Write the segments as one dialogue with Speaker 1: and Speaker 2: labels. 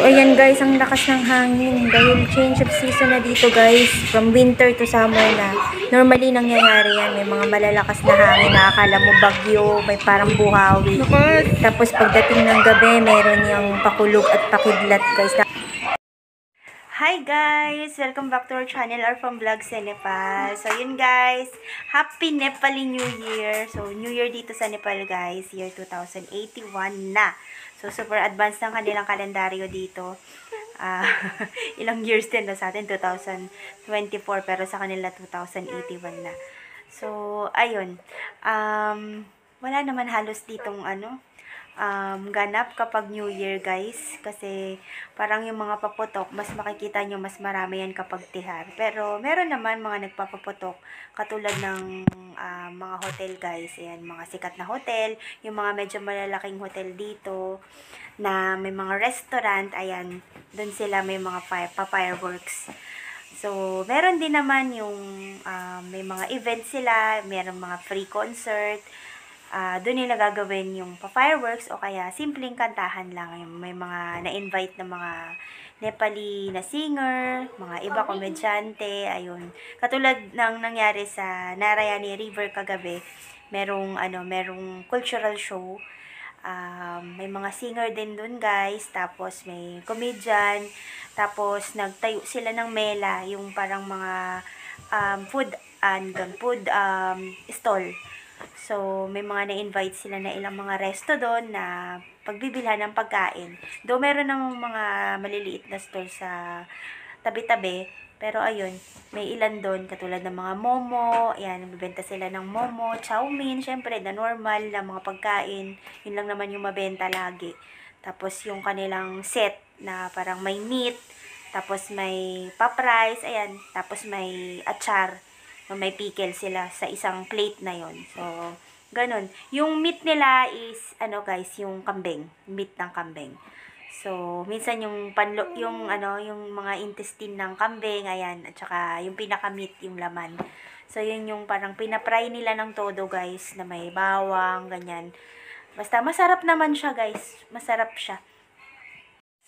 Speaker 1: So, ayan guys, ang lakas ng hangin dahil change of season na dito guys, from winter to summer na. Normally nangyayari yan, may mga malalakas na hangin na akala mo bagyo, may parang buhawi. Tapos pagdating ng gabi, meron yung pakulog at pakidlat guys. Hi guys! Welcome back to our channel, or from Vlog sa Nepal. So yun guys, Happy Nepali New Year! So New Year dito sa Nepal guys, year 2081 na. So super advanced ng kanilang kalendaryo dito. Ilang years din na sa atin, 2024, pero sa kanila 2081 na. So ayun, wala naman halos ditong ganap kapag New Year guys, kasi parang yung mga paputok mas makikita nyo mas marami yan kapag tihar, pero meron naman mga nagpapaputok katulad ng mga hotel guys, ayan, mga sikat na hotel, yung mga medyo malalaking hotel dito na may mga restaurant, ayan, dun sila may mga fireworks. So meron din naman yung may mga events sila, meron mga free concert. Doon nila gagawin yung pa-fireworks o kaya simpleng kantahan lang. May mga na-invite na mga Nepali na singer, mga iba komedyante, ayun. Katulad ng nangyari sa Narayani River kagabi, merong cultural show. May mga singer din doon guys, tapos may comedian, tapos nagtayo sila ng mela, yung parang mga food stall. So, may mga na-invite sila na ilang mga resto doon na pagbibilhan ng pagkain. Though meron ng mga maliliit na store sa tabi-tabi, pero ayun, may ilan doon katulad ng mga momo, ayan, nagbebenta sila ng momo, chow mein, syempre, na normal na mga pagkain, yun lang naman yung mabenta lagi. Tapos yung kanilang set na parang may meat, tapos may pa-price, ayan, tapos may achar, may pickle sila sa isang plate na yon. So, ganun. Yung meat nila is, guys, yung kambing. Meat ng kambing. So, minsan yung yung mga intestine ng kambing, ayan, at saka yung pinaka-meat, yung laman. So, yun yung parang pinapry nila ng todo, guys, na may bawang, ganyan. Basta, masarap naman siya, guys. Masarap siya.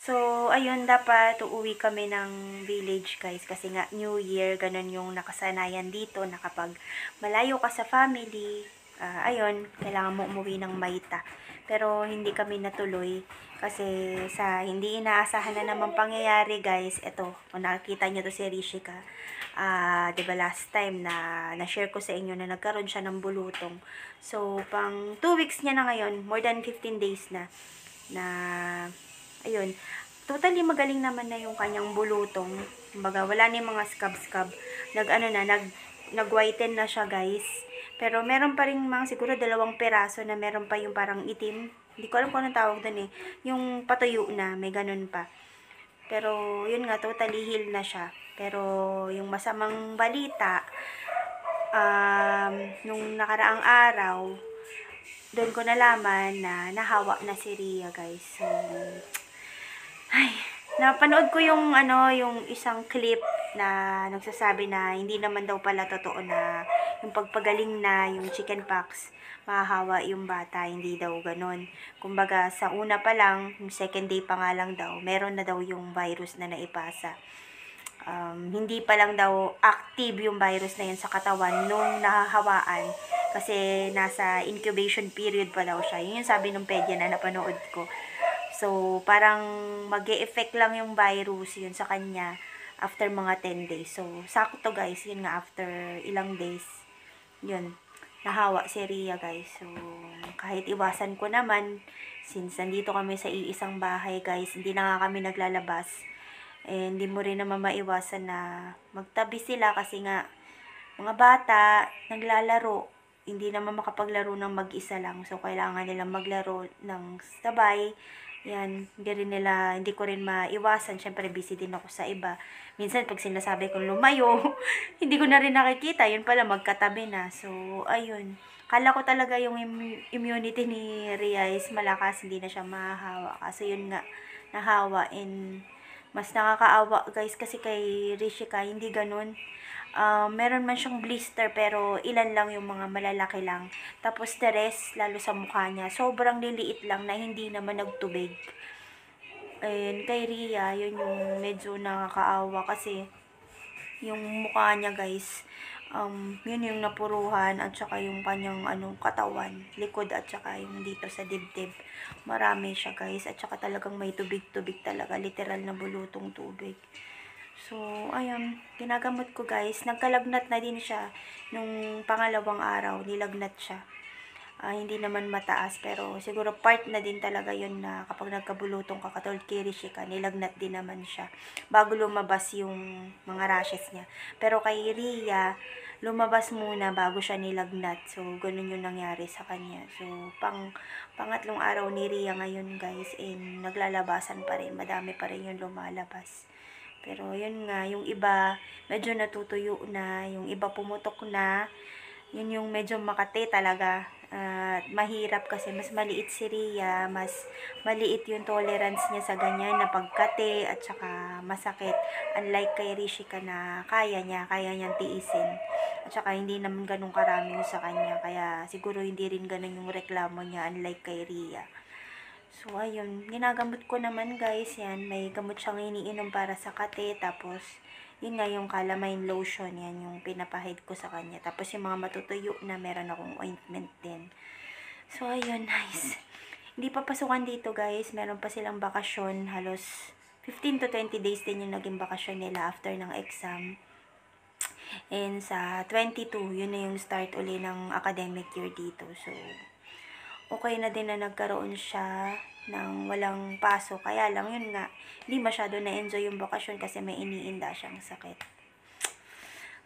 Speaker 1: So, ayun, dapat uuwi kami ng village guys, kasi nga New Year, ganun yung nakasanayan dito, na kapag malayo ka sa family, ayun, kailangan mo umuwi ng Mayta. Pero hindi kami natuloy, kasi sa hindi inaasahan na naman pangyayari guys, eto, kung nakikita nyo to si Rishika, diba last time na share ko sa inyo na nagkaroon siya ng bulutong. So, pang 2 weeks niya na ngayon, more than 15 days na ayun, totally magaling naman na yung kanyang bulutong. Kumbaga, wala na yung mga scab-scab. Nag-whiten na siya, guys. Pero meron pa rin mga siguro 2 peraso na meron pa yung parang itim. Hindi ko alam kung anong tawag doon eh. Yung patuyo na, may ganun pa. Pero, yun nga, totally heal na siya. Pero, yung masamang balita, nung nakaraang araw, doon ko nalaman na nahawa na si Ria, guys. So, ay, napanood ko yung yung isang clip na nagsasabi na hindi naman daw pala totoo na yung pagpagaling na yung chickenpox mahahawa yung bata, hindi daw ganun. Kumbaga sa una pa lang, yung second day pa nga lang daw, meron na daw yung virus na naipasa. Hindi pa lang daw active yung virus na yun sa katawan nung nahahawaan, kasi nasa incubation period pa daw siya. Yun yung sabi ng pedya na napanood ko. So, parang mag-e-effect lang yung virus yun sa kanya after mga 10 days. So, sakto guys, yun nga, after ilang days, yun, nahawa si Ria guys. So, kahit iwasan ko naman, since nandito kami sa iisang bahay guys, hindi na nga kami naglalabas. And hindi mo rin naman maiwasan na magtabi sila, kasi nga, mga bata, naglalaro, hindi naman makapaglaro ng mag-isa lang. So, kailangan nilang maglaro ng sabay. Yan, hindi ko rin maiwasan. Syempre, busy din ako sa iba. Minsan, pag sinasabi kong lumayo, hindi ko na rin nakikita. Yun pala, magkatabi na. So, ayun. Kala ko talaga yung immunity ni Ria is malakas, hindi na siya mahahawa. Kasi yun nga, nahawa. And mas nakakaawa, guys, kasi kay Rishika, hindi ganun. Meron man siyang blister, pero ilan lang yung mga malalaki lang. Tapos the rest, lalo sa mukha niya, sobrang liliit lang na hindi naman nagtubig. And kay Ria, yun yung medyo nakakaawa kasi yung mukha niya guys, yun yung napuruhan at saka yung kanyang katawan, likod at saka yung dito sa dibdib. Marami siya guys at saka talagang may tubig-tubig talaga, literal na bulutong tubig. So, ayun, ginagamot ko guys. Nagkalagnat na din siya nung pangalawang araw, nilagnat siya. Hindi naman mataas pero siguro part na din talaga yun na kapag nagkabulutong ka katulad kay Rishika, nilagnat din naman siya bago lumabas yung mga rashes niya. Pero kay Ria, lumabas muna bago siya nilagnat. So, ganun yung nangyari sa kanya. So, pangatlong araw ni Ria ngayon guys, naglalabasan pa rin. Madami pa rin yung lumalabas. Pero yun nga, yung iba medyo natutuyo na, yung iba pumutok na. Yun yung medyo makati talaga. Mahirap kasi mas maliit si Ria, mas maliit yung tolerance niya sa ganyan na pagkate at saka masakit. Unlike kay Rishika na kaya niyang tiisin. At saka hindi naman ganun karami sa kanya, kaya siguro hindi rin ganun yung reklamo niya unlike kay Ria. So, ayun, ginagamot ko naman guys, yan, may gamot siyang iniinom para sa kate, tapos yun nga yung calamine lotion, yan yung pinapahid ko sa kanya. Tapos yung mga matutuyo na meron akong ointment din. So, ayun, nice. Hindi pa pasukan dito guys, meron pa silang bakasyon, halos 15 to 20 days din yung naging bakasyon nila after ng exam. And sa 22, yun na yung start uli ng academic year dito. So, okay na din na nagkaroon siya ng walang pasok. Kaya lang, yun nga, hindi masyado na-enjoy yung bakasyon kasi may iniinda siyang sakit.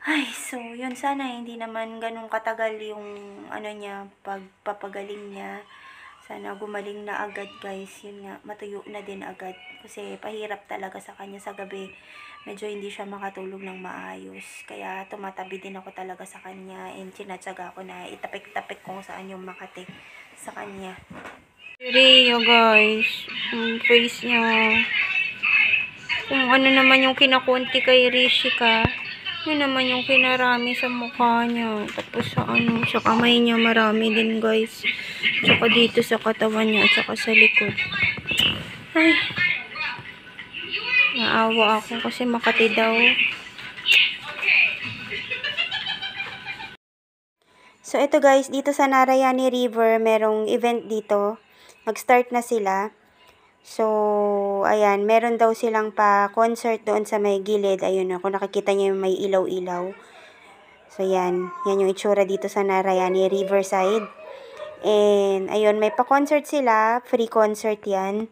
Speaker 1: Ay, so, yun, sana hindi naman ganun katagal yung, niya, pagpapagaling niya. Sana gumaling na agad, guys. Yun nga, matuyo na din agad. Kasi pahirap talaga sa kanya sa gabi. Medyo hindi siya makatulog ng maayos. Kaya tumatabi din ako talaga sa kanya. And sinatsaga ko na itapik-tapik kung saan yung makati sa kanya. Rio guys, yung face niya. Kung ano naman yung kinakunti kay Rishika, yun naman yung kinarami sa mukha niya. Tapos sa kamay niya marami din guys. Tsaka dito sa katawan niya at saka sa likod. Ay, naawa ako kasi makati daw. So, ito guys, dito sa Narayani River, merong event dito. Mag-start na sila. So, ayan, meron daw silang pa-concert doon sa may gilid. Ayun, kung nakikita niyo yung may ilaw-ilaw. So, yan. Yan yung itsura dito sa Narayani Riverside. And, ayun, may pa-concert sila. Free concert yan.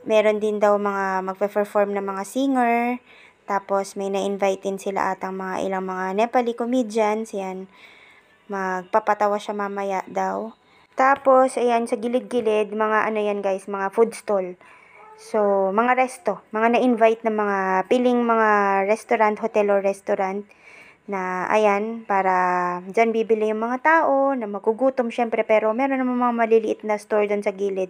Speaker 1: Meron din daw mga magpe-perform na mga singer. Tapos, may na-invite din sila atang ilang mga Nepali comedians. Yan. Magpapatawa siya mamaya daw. Tapos, ayan, sa gilid-gilid, mga yan guys, mga food stall. So, mga resto, mga na-invite na mga piling mga restaurant, hotel or restaurant na, ayan, para dyan bibili yung mga tao na magugutom syempre, pero meron naman mga maliliit na store dyan sa gilid.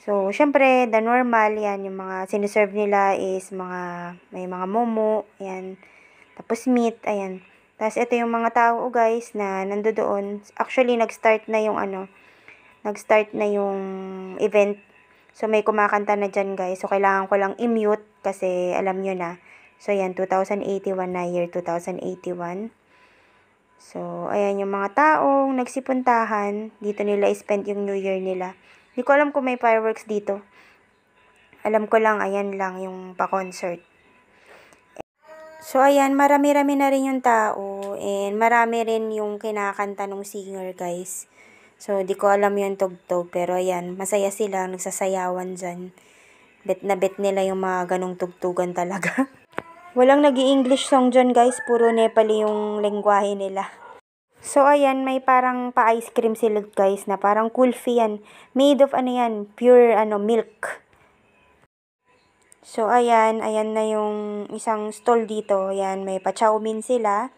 Speaker 1: So, syempre, the normal, yan, yung mga siniserve nila is may mga momo, ayan, tapos meat, ayan. Tapos, ito yung mga tao, guys, na nandoon. Actually, nag-start na yung event. So, may kumakanta na dyan, guys. So, kailangan ko lang i-mute kasi alam nyo na. So, yan, 2081 na, year 2081. So, ayan yung mga taong nagsipuntahan. Dito nila i-spend yung New Year nila. Hindi ko alam kung may fireworks dito. Alam ko lang, ayan lang yung pa-concert. So, ayan, marami-rami na rin yung tao, and marami rin yung kinakanta ng singer, guys. So, di ko alam yung tugtog, pero ayan, masaya sila, nagsasayawan dyan. Bet na bet nila yung mga ganong tugtugan talaga. Walang nag-i-English song dyan, guys, puro Nepali yung lengguwahe nila. So, ayan, may parang pa-ice cream sila, guys, na parang kulfi yan. Made of, pure, milk. So, ayan na yung isang stall dito. Ayan, may pa-chowmin sila.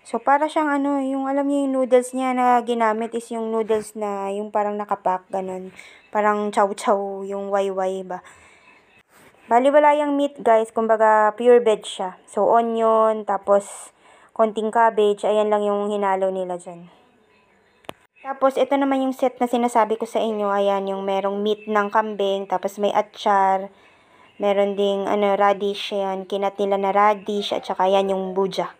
Speaker 1: So, para siyang yung alam niyo yung noodles niya na ginamit is yung noodles na yung parang nakapack, ganun. Parang chow-chow, yung wayway ba. Bali-wala yung meat, guys. Kumbaga, pure veg siya. So, onion, tapos konting cabbage. Ayan lang yung hinalo nila dyan. Tapos, ito naman yung set na sinasabi ko sa inyo. Ayan, yung merong meat ng kambing, tapos may atchar, meron ding radish, yan, kinat nila na radish, at saka yan yung buja.